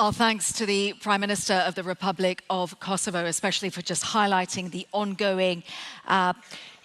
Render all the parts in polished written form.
Our thanks to the Prime Minister of the Republic of Kosovo, especially for just highlighting the ongoing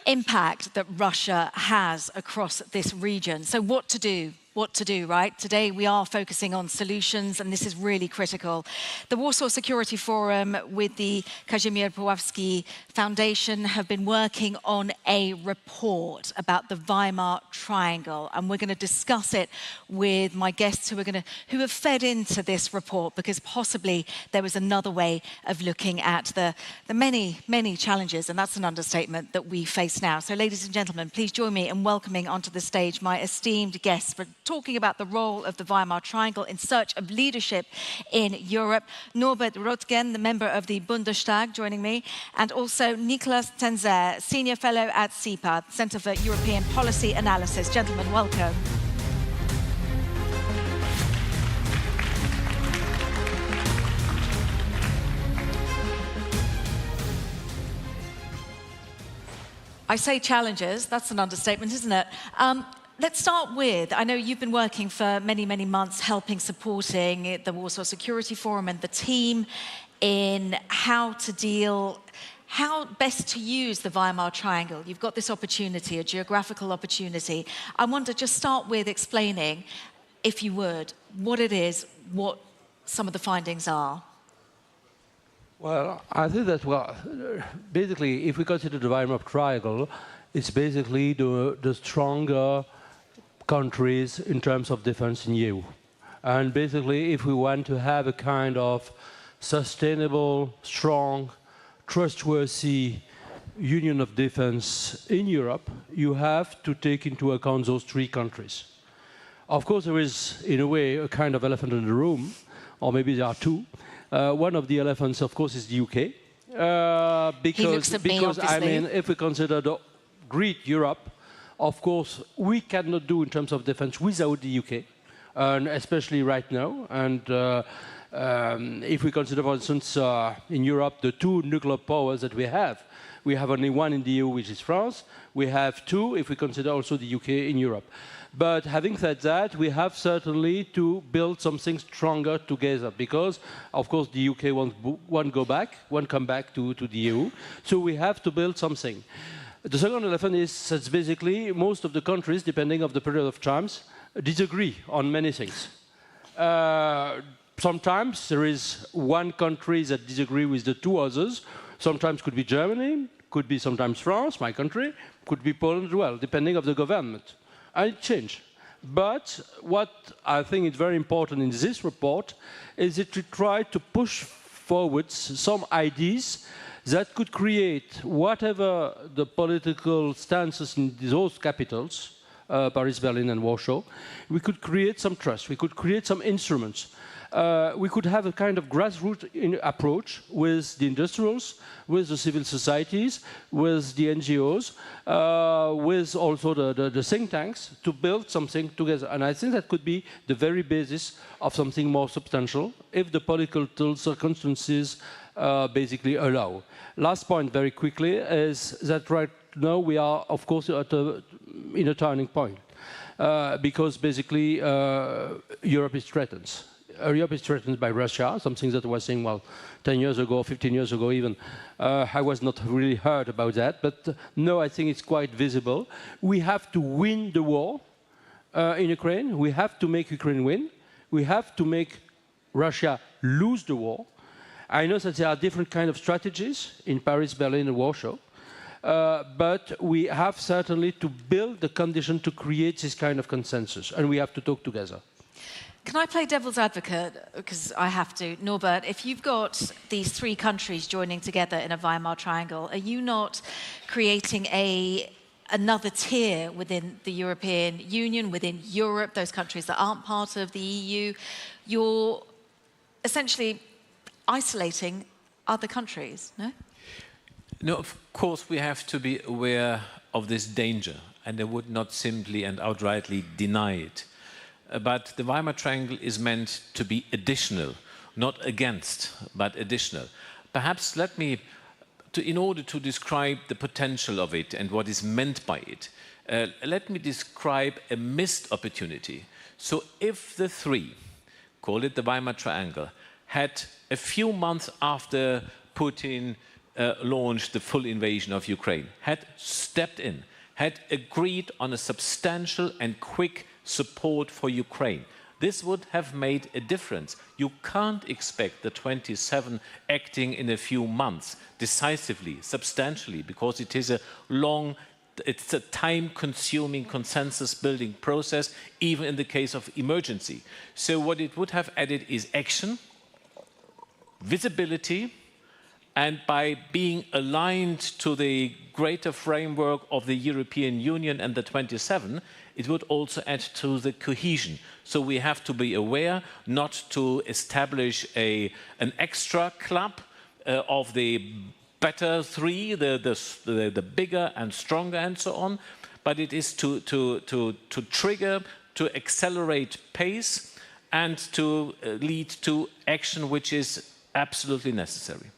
impact that Russia has across this region. So what to do? What to do, right? Today we are focusing on solutions, and this is really critical. The Warsaw Security Forum with the Kazimierz Puławski Foundation have been working on a report about the Weimar Triangle, and we're going to discuss it with my guests who have fed into this report, because possibly there was another way of looking at the many, many challenges, and that's an understatement, that we face now. So ladies and gentlemen, please join me in welcoming onto the stage my esteemed guests for talking about the role of the Weimar Triangle in search of leadership in Europe. Norbert Röttgen, the member of the Bundestag, joining me, and also Nicolas Tenzer, Senior Fellow at CEPA, Centre for European Policy Analysis. Gentlemen, welcome. I say challenges, that's an understatement, isn't it? Let's start with, I know you've been working for many, many months supporting the Warsaw Security Forum and the team in how best to use the Weimar Triangle. You've got this opportunity, a geographical opportunity. I want to just start with explaining, if you would, what it is, what some of the findings are. Well, I think that, basically, if we consider the Weimar Triangle, it's basically the stronger countries in terms of defense in EU. And basically, if we want to have a kind of sustainable, strong, trustworthy union of defense in Europe, you have to take into account those three countries. Of course, there is, in a way, a kind of elephant in the room, or maybe there are two. One of the elephants, of course, is the UK. Because I mean, if we consider the Great Europe, of course, we cannot do in terms of defense without the UK, and especially right now. And if we consider, for instance, in Europe, the two nuclear powers that we have only one in the EU, which is France. We have two, if we consider also the UK in Europe. But having said that, we have certainly to build something stronger together, because, of course, the UK won't come back to the EU. So we have to build something. The second elephant is that basically most of the countries, depending on the period of times, disagree on many things. Sometimes there is one country that disagrees with the two others. Sometimes could be Germany, could be sometimes France, my country, could be Poland as well, depending on the government. And it changes. But what I think is very important in this report is that we try to push forward some ideas that could create, whatever the political stances in those capitals, Paris, Berlin, and Warsaw, we could create some trust, we could create some instruments. We could have a kind of grassroots approach with the industrials, with the civil societies, with the NGOs, with also the think tanks, to build something together. And I think that could be the very basis of something more substantial, if the political circumstances basically allow. Last point, very quickly, is that right now we are, of course, in a turning point, because basically Europe is threatened. Europe is threatened by Russia, something that I was saying, 10 years ago, 15 years ago even. I was not really heard about that, but no, I think it's quite visible. We have to win the war in Ukraine. We have to make Ukraine win. We have to make Russia lose the war. I know that there are different kinds of strategies in Paris, Berlin, and Warsaw, but we have certainly to build the condition to create this kind of consensus, and we have to talk together. Can I play devil's advocate? Because I have to. Norbert, if you've got these three countries joining together in a Weimar Triangle, are you not creating another tier within the European Union, within Europe, those countries that aren't part of the EU? You're essentially isolating other countries, no? No, of course we have to be aware of this danger, and I would not simply and outrightly deny it. But the Weimar Triangle is meant to be additional, not against, but additional. Perhaps in order to describe the potential of it and what is meant by it, let me describe a missed opportunity. So if the three, call it the Weimar Triangle, had a few months after Putin launched the full invasion of Ukraine, had stepped in, had agreed on a substantial and quick support for Ukraine. This would have made a difference. You can't expect the 27 acting in a few months, decisively, substantially, because it is it's a time-consuming, consensus-building process, even in the case of emergency. So what it would have added is action, visibility, and by being aligned to the greater framework of the European Union and the 27, it would also add to the cohesion. So we have to be aware not to establish an extra club of the better three, the bigger and stronger and so on, but it is to trigger, to accelerate pace and to lead to action which is absolutely necessary.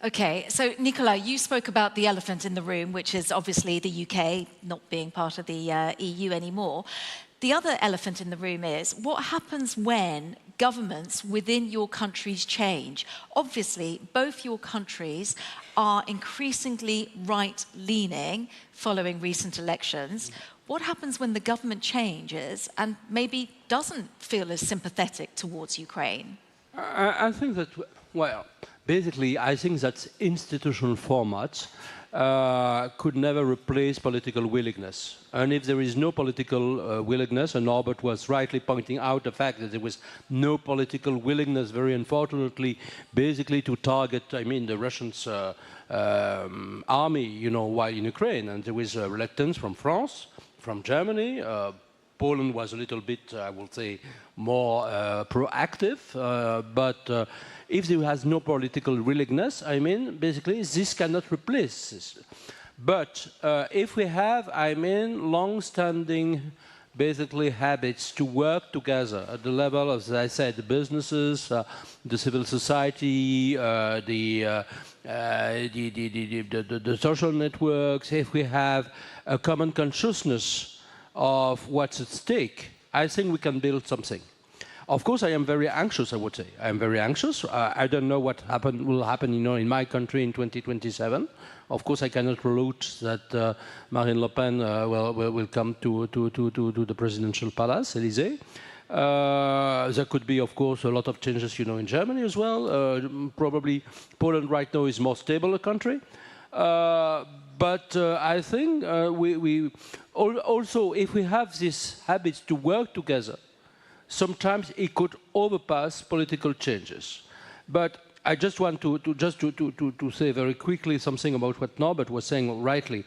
Okay, so Nicolas, you spoke about the elephant in the room, which is obviously the UK not being part of the EU anymore. The other elephant in the room is what happens when governments within your countries change? Obviously, both your countries are increasingly right-leaning following recent elections. What happens when the government changes and maybe doesn't feel as sympathetic towards Ukraine? I think that, well, basically, I think that institutional formats could never replace political willingness. And if there is no political willingness, and Norbert was rightly pointing out the fact that there was no political willingness, very unfortunately, basically to target, I mean, the Russians' army, you know, while in Ukraine. And there was reluctance from France, from Germany. Poland was a little bit, I would say, more proactive, but if there has no political willingness, I mean, basically, this cannot replace this. But if we have, I mean, long-standing, basically, habits to work together at the level of, as I said, the businesses, the civil society, the social networks, if we have a common consciousness of what's at stake, I think we can build something. Of course, I am very anxious, I would say. I am very anxious. I don't know what will happen, you know, in my country in 2027. Of course, I cannot rule out that Marine Le Pen will come to the presidential palace, Élysée. There could be, of course, a lot of changes, you know, in Germany as well. Probably Poland right now is more stable a country. But I think we also, if we have these habits to work together, sometimes it could overpass political changes. But I just want to say very quickly something about what Norbert was saying rightly.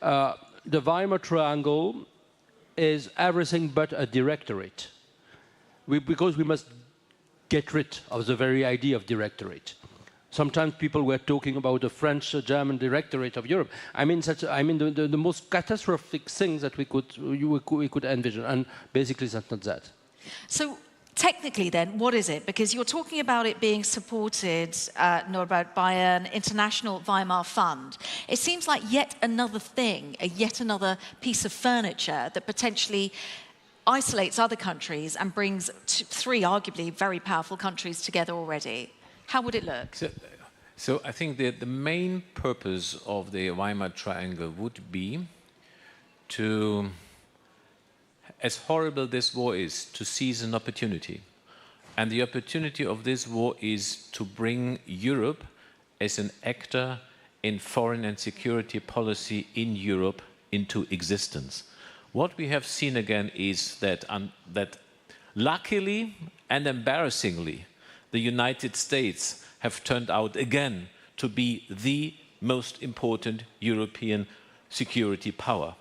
The Weimar Triangle is everything but a directorate, because we must get rid of the very idea of directorate. Sometimes people were talking about the French-German directorate of Europe. I mean, the most catastrophic things that we could envision, and basically that's not that. So technically then, what is it? Because you're talking about it being supported, Norbert, by an international Weimar fund. It seems like yet another thing, yet another piece of furniture that potentially isolates other countries and brings three arguably very powerful countries together already. How would it look? So I think the main purpose of the Weimar Triangle would be to, as horrible this war is, to seize an opportunity. And the opportunity of this war is to bring Europe as an actor in foreign and security policy in Europe into existence. What we have seen again is that luckily and embarrassingly, the United States have turned out again to be the most important European security power.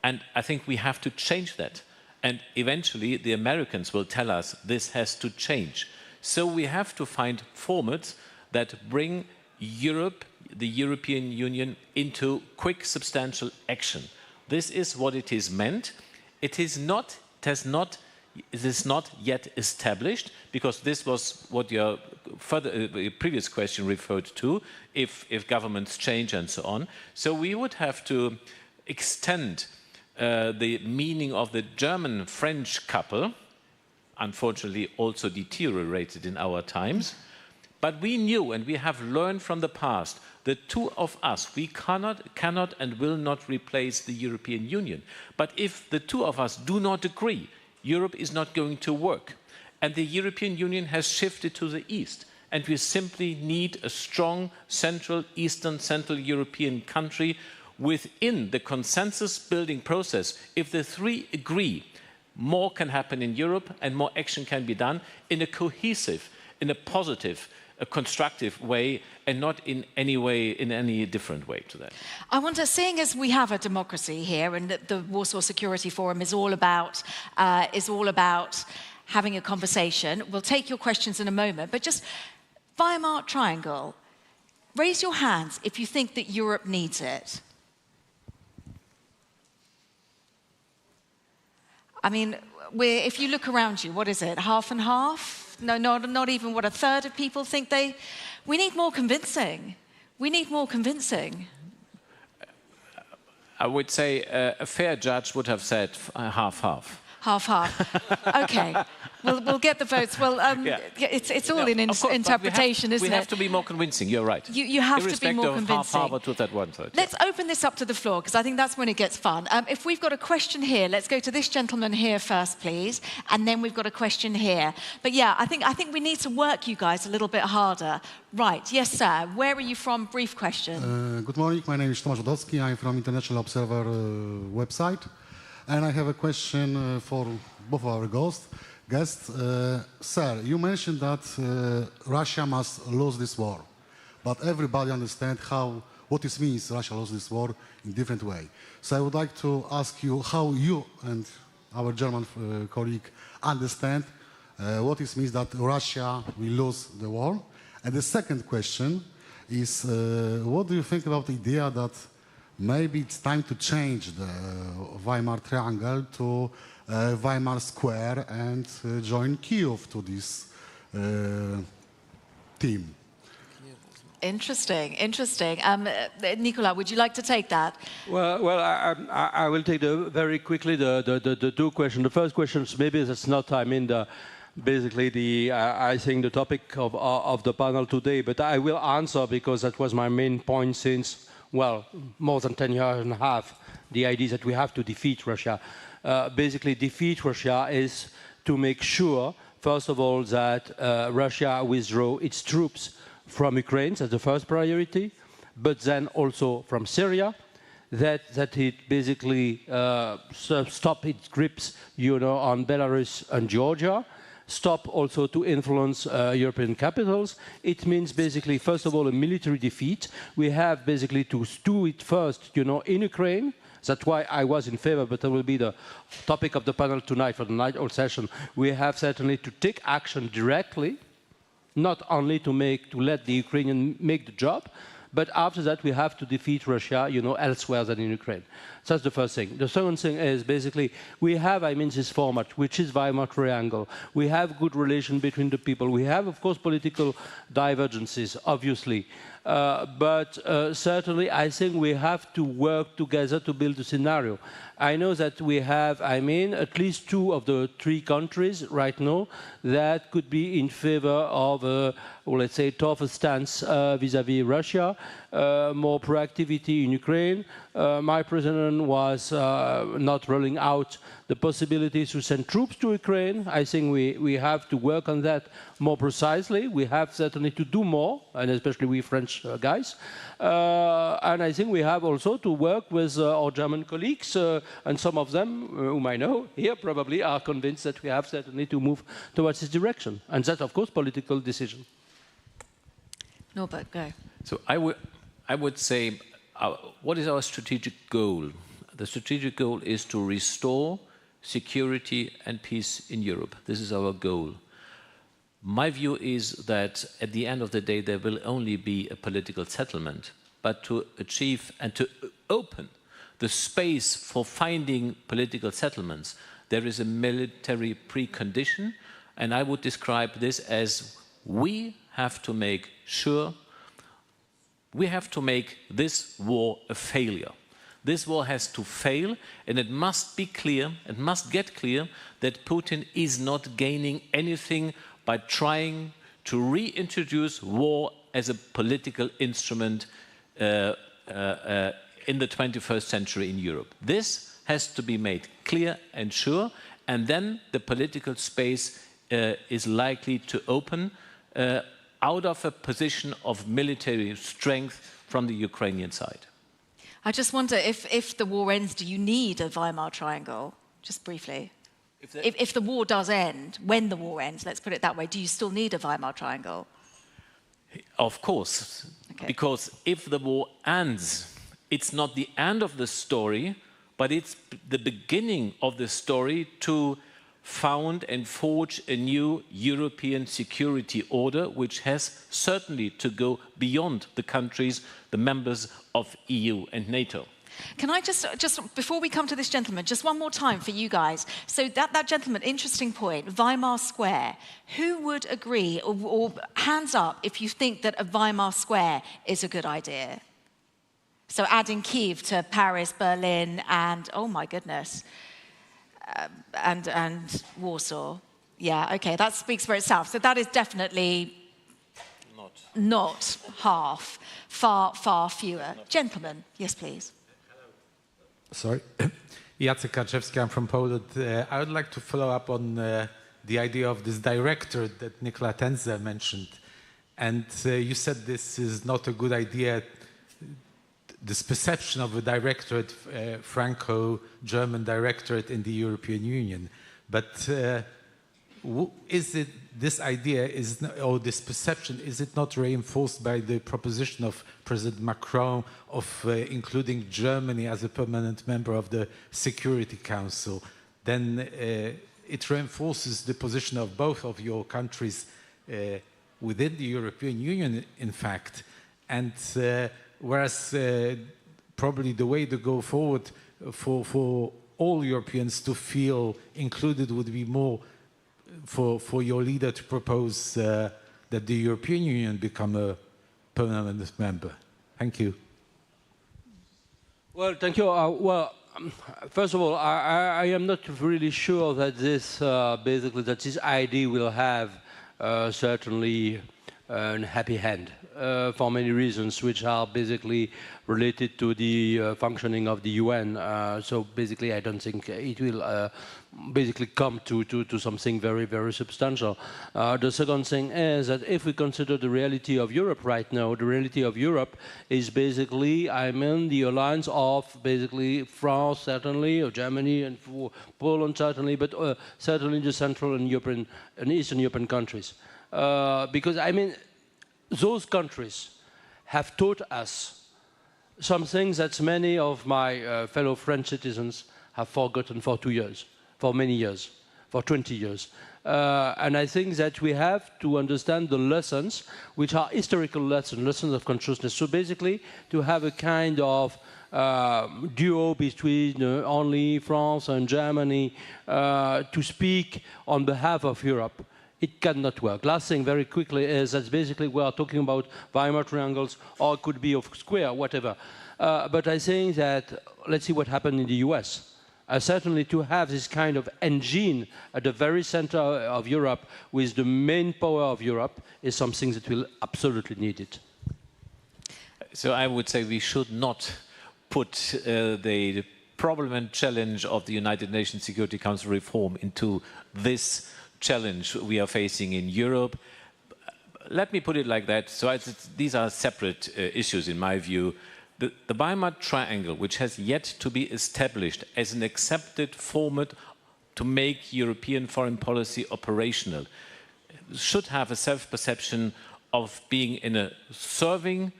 And I think we have to change that. And eventually the Americans will tell us this has to change. So we have to find formats that bring Europe, the European Union, into quick, substantial action. This is what it is meant. It is not yet established, because this was what your previous question referred to, if governments change and so on. So we would have to extend the meaning of the German-French couple, unfortunately also deteriorated in our times, But we knew, and we have learned from the past, the two of us, we cannot and will not replace the European Union. But if the two of us do not agree, Europe is not going to work. And the European Union has shifted to the east. And we simply need a strong Central European country within the consensus-building process. If the three agree, more can happen in Europe and more action can be done in a cohesive, in a positive, a constructive way, and not in any different way to that. I wonder, seeing as we have a democracy here, and that the Warsaw Security Forum is all about having a conversation. We'll take your questions in a moment, but just Weimar Triangle, raise your hands if you think that Europe needs it. I mean, if you look around you, what is it, half and half? No, not even what, a third of people think they... We need more convincing. We need more convincing. I would say a fair judge would have said half-half. Half-half. Okay. We'll get the votes. Well, it's all in interpretation, isn't it? We have to be more convincing, you're right. You have to be more convincing. Half-half to that one side. Let's open this up to the floor, because I think that's when it gets fun. If we've got a question here, let's go to this gentleman here first, please. And then we've got a question here. But yeah, I think we need to work you guys a little bit harder. Right, yes, sir. Where are you from? Brief question. Good morning. My name is Tomasz Wodowski. I'm from International Observer website. And I have a question for both of our guests. Sir, you mentioned that Russia must lose this war. But everybody understands what this means, Russia lose this war, in a different way. So I would like to ask you how you and our German colleague understand what it means that Russia will lose the war. And the second question is, what do you think about the idea that maybe it's time to change the Weimar Triangle to Weimar Square and join Kyiv to this team? Interesting, interesting. Nicolas, would you like to take that? Well, I will take very quickly the two questions. The first question, maybe that's not, basically I think the topic of the panel today, but I will answer because that was my main point since, well, more than 10 years and a half, the idea that we have to defeat Russia. Basically, defeat Russia is to make sure, first of all, that Russia withdraw its troops from Ukraine, that's the first priority, but then also from Syria, that it basically stop its grips, on Belarus and Georgia, stop also to influence European capitals. It means basically, first of all, a military defeat. We have basically to do it first, in Ukraine. That's why I was in favor, but that will be the topic of the panel tonight for the night old session. We have certainly to take action directly, not only to let the Ukrainians make the job, but after that we have to defeat Russia, elsewhere than in Ukraine. So that's the first thing. The second thing is basically we have, this format, which is Weimar Triangle. We have good relation between the people. We have, of course, political divergences, obviously. But certainly I think we have to work together to build a scenario. I know that we have, at least 2 of the 3 countries right now that could be in favor of, let's say, tougher stance vis-à-vis Russia, more proactivity in Ukraine. My president was not rolling out the possibilities to send troops to Ukraine. I think we have to work on that more precisely. We have certainly to do more, and especially we French guys. And I think we have also to work with our German colleagues, and some of them, whom I know here probably, are convinced that we have certainly to move towards this direction. And that's, of course, political decision. Norbert, go. So I would say, what is our strategic goal? The strategic goal is to restore security and peace in Europe. This is our goal. My view is that at the end of the day, there will only be a political settlement, but to achieve and to open the space for finding political settlements, there is a military precondition, and I would describe this as we have to make sure, we have to make this war a failure. This war has to fail, and it must be clear, it must get clear that Putin is not gaining anything by trying to reintroduce war as a political instrument in the 21st century in Europe. This has to be made clear and sure, and then the political space is likely to open out of a position of military strength from the Ukrainian side. I just wonder if the war ends, do you need a Weimar Triangle? Just briefly. If the war does end, when the war ends, let's put it that way, do you still need a Weimar Triangle? Of course, okay. Because if the war ends, it's not the end of the story, but it's the beginning of the story to found and forge a new European security order, which has certainly to go beyond the countries, the members of EU and NATO. Can I just before we come to this gentleman, just one more time for you guys. So that gentleman, interesting point, Weimar Square. Who would agree, or hands up if you think that a Weimar Square is a good idea? So adding Kyiv to Paris, Berlin, and, oh my goodness, and Warsaw. Yeah, okay, that speaks for itself. So that is definitely not half, far fewer. Gentlemen, yes, please. Sorry. Jacek Karczewski, I'm from Poland. I would like to follow up on the idea of this directorate that Nicolas Tenzer mentioned. And you said this is not a good idea, this perception of a directorate, Franco-German directorate in the European Union. But is it this idea, or this perception, is it not reinforced by the proposition of President Macron of including Germany as a permanent member of the Security Council? Then it reinforces the position of both of your countries within the European Union, in fact. And whereas probably the way to go forward for all Europeans to feel included would be more for your leader to propose that the European Union become a permanent member. Thank you. Well, thank you. First of all, I am not really sure that this basically that this idea will have certainly a happy hand for many reasons, which are basically related to the functioning of the UN. So basically, I don't think it will basically come to something very, very substantial. The second thing is that if we consider the reality of Europe right now, the reality of Europe is basically, I mean, the alliance of basically France, certainly, or Germany, and Poland, certainly, but certainly the Central and European and Eastern European countries. Because, I mean, those countries have taught us some things that many of my fellow French citizens have forgotten for 2 years, for many years, for 20 years. And I think that we have to understand the lessons, which are historical lessons of consciousness. So basically, to have a kind of duo between only France and Germany to speak on behalf of Europe, it cannot work. Last thing, very quickly, is that basically we are talking about Weimar triangles, or it could be of square, whatever. But I think that, let's see what happened in the US. Certainly to have this kind of engine at the very center of Europe with the main power of Europe is something that will absolutely need it. So I would say we should not put the problem and challenge of the United Nations Security Council reform into this challenge we are facing in Europe. Let me put it like that. So these are separate issues in my view. The Weimar Triangle, which has yet to be established as an accepted format to make European foreign policy operational, should have a self-perception of being in a serving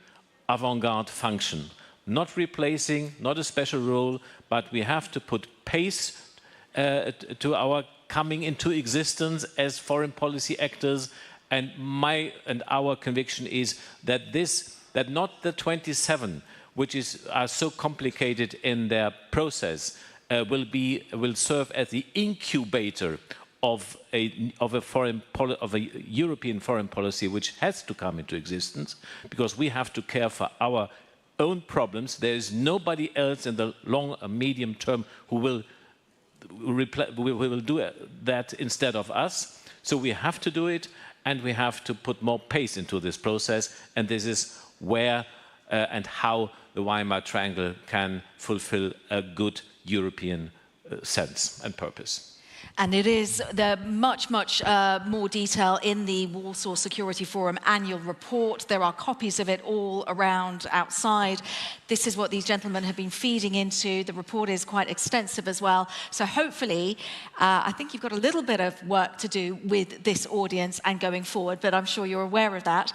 avant-garde function, not replacing, not a special role, but we have to put pace to our coming into existence as foreign policy actors, and our conviction is that not the 27, which are so complicated in their process, will serve as the incubator of a European foreign policy which has to come into existence, because we have to care for our own problems. There is nobody else in the long and medium term who will do that instead of us. So we have to do it, and we have to put more pace into this process, and this is where and how the Weimar Triangle can fulfill a good European sense and purpose. And it is much more detail in the Warsaw Security Forum annual report. There are copies of it all around outside. This is what these gentlemen have been feeding into. The report is quite extensive as well. So hopefully, I think you've got a little bit of work to do with this audience and going forward, but I'm sure you're aware of that.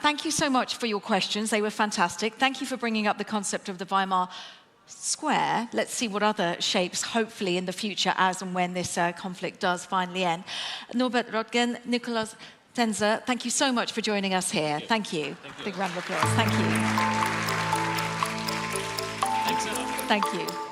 Thank you so much for your questions. They were fantastic. Thank you for bringing up the concept of the Weimar Square. Let's see what other shapes, hopefully in the future, as and when this conflict does finally end. Norbert, Röttgen, Nicolas, Tenzer, thank you so much for joining us here. Thank you. Big round of applause. Thank you. Thanks a lot. Thank you.